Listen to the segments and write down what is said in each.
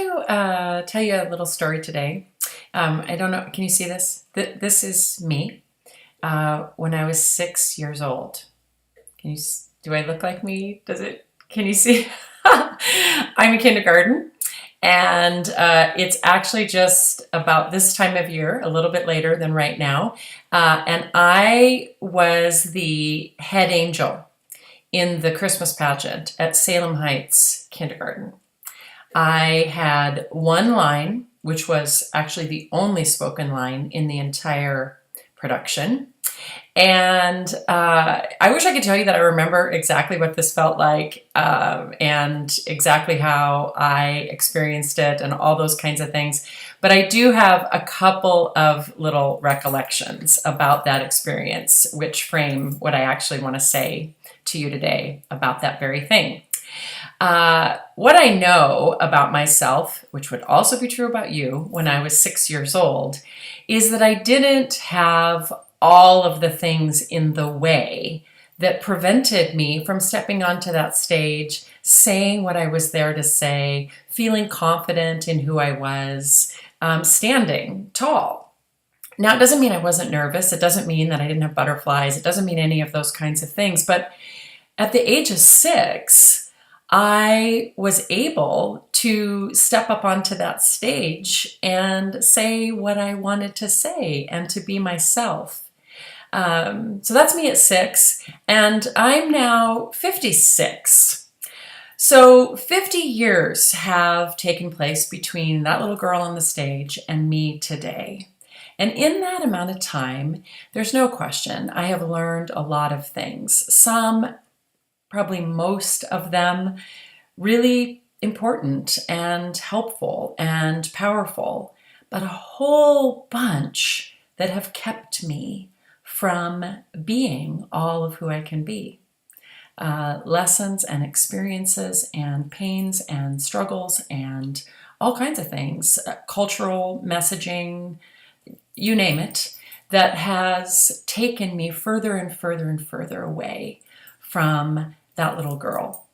want to tell you a little story today. I don't know, can you see this? This is me when I was 6 years old. Do I look like me? Can you see? I'm in kindergarten, and it's actually just about this time of year, a little bit later than right now. And I was the head angel in the Christmas pageant at Salem Heights Kindergarten. I had one line, which was actually the only spoken line in the entire production. And I wish I could tell you that I remember exactly what this felt like and exactly how I experienced it and all those kinds of things. But I do have a couple of little recollections about that experience, which frame what I actually want to say to you today about that very thing. What I know about myself, which would also be true about you when I was 6 years old, is that I didn't have all of the things in the way that prevented me from stepping onto that stage, saying what I was there to say, feeling confident in who I was, standing tall. Now, it doesn't mean I wasn't nervous. It doesn't mean that I didn't have butterflies. It doesn't mean any of those kinds of things. But at the age of 6, I was able to step up onto that stage and say what I wanted to say and to be myself. So that's me at 6, and I'm now 56. So 50 years have taken place between that little girl on the stage and me today. And in that amount of time, there's no question, I have learned a lot of things. Some, probably most of them, really important and helpful and powerful, but a whole bunch that have kept me from being all of who I can be. Lessons and experiences and pains and struggles and all kinds of things, cultural messaging, you name it, that has taken me further and further and further away from that little girl.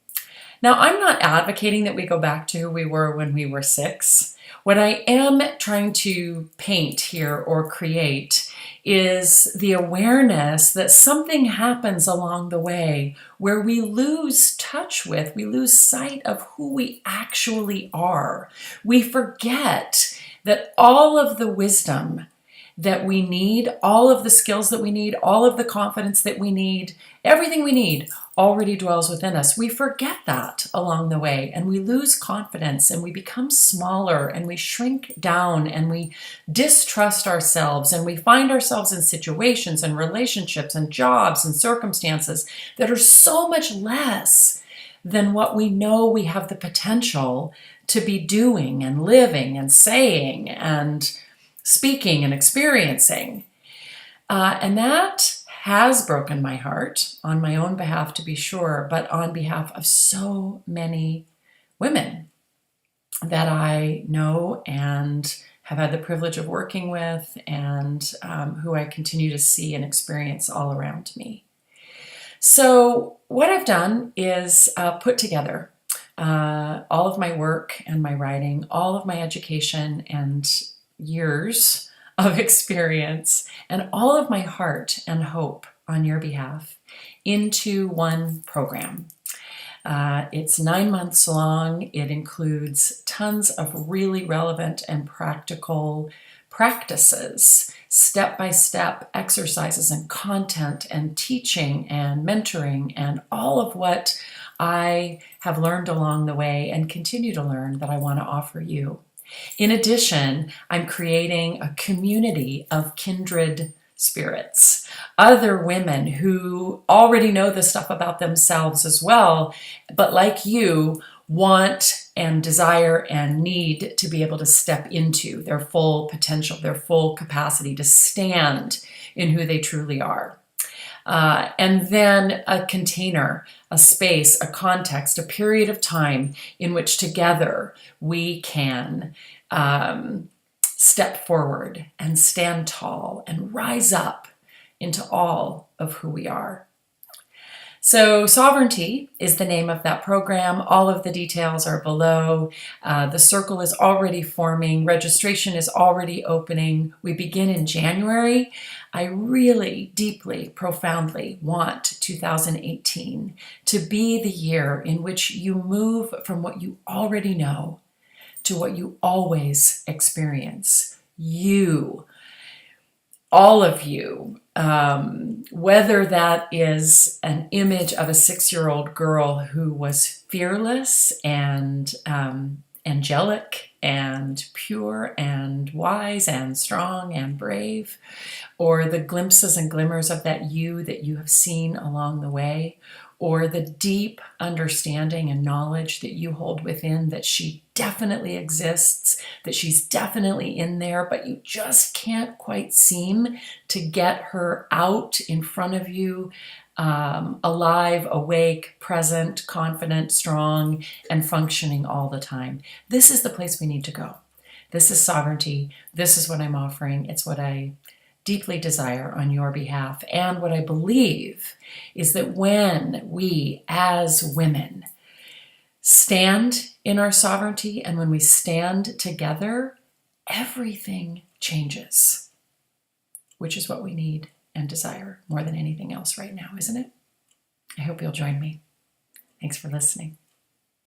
Now, I'm not advocating that we go back to who we were when we were 6. What I am trying to paint here or create is the awareness that something happens along the way where we lose touch with, we lose sight of who we actually are. We forget that all of the wisdom that we need, all of the skills that we need, all of the confidence that we need, everything we need already dwells within us. We forget that along the way, and we lose confidence, and we become smaller, and we shrink down, and we distrust ourselves, and we find ourselves in situations and relationships and jobs and circumstances that are so much less than what we know we have the potential to be doing and living and saying and speaking and experiencing. And that has broken my heart on my own behalf, to be sure, but on behalf of so many women that I know and have had the privilege of working with, and who I continue to see and experience all around me. So what I've done is put together all of my work and my writing, all of my education and years of experience, and all of my heart and hope on your behalf into one program. It's 9 months long. It includes tons of really relevant and practical practices, step-by-step exercises and content and teaching and mentoring and all of what I have learned along the way and continue to learn that I want to offer you. In addition, I'm creating a community of kindred spirits, other women who already know this stuff about themselves as well, but like you, want and desire and need to be able to step into their full potential, their full capacity to stand in who they truly are. And then a container, a space, a context, a period of time in which together we can step forward and stand tall and rise up into all of who we are. So Sovereignty is the name of that program. All of the details are below. The circle is already forming. Registration is already opening. We begin in January. I really, deeply, profoundly want 2018 to be the year in which you move from what you already know to what you always experience. You, all of you, whether that is an image of a 6-year-old girl who was fearless and angelic and pure and wise and strong and brave, or the glimpses and glimmers of that you that you have seen along the way, or the deep understanding and knowledge that you hold within that she definitely exists, that she's definitely in there, but you just can't quite seem to get her out in front of you, alive, awake, present, confident, strong, and functioning all the time. This is the place we need to go. This is Sovereignty. This is what I'm offering. It's what I deeply desire on your behalf. And what I believe is that when we as women stand in our sovereignty and when we stand together, everything changes, which is what we need and desire more than anything else right now, isn't it? I hope you'll join me. Thanks for listening.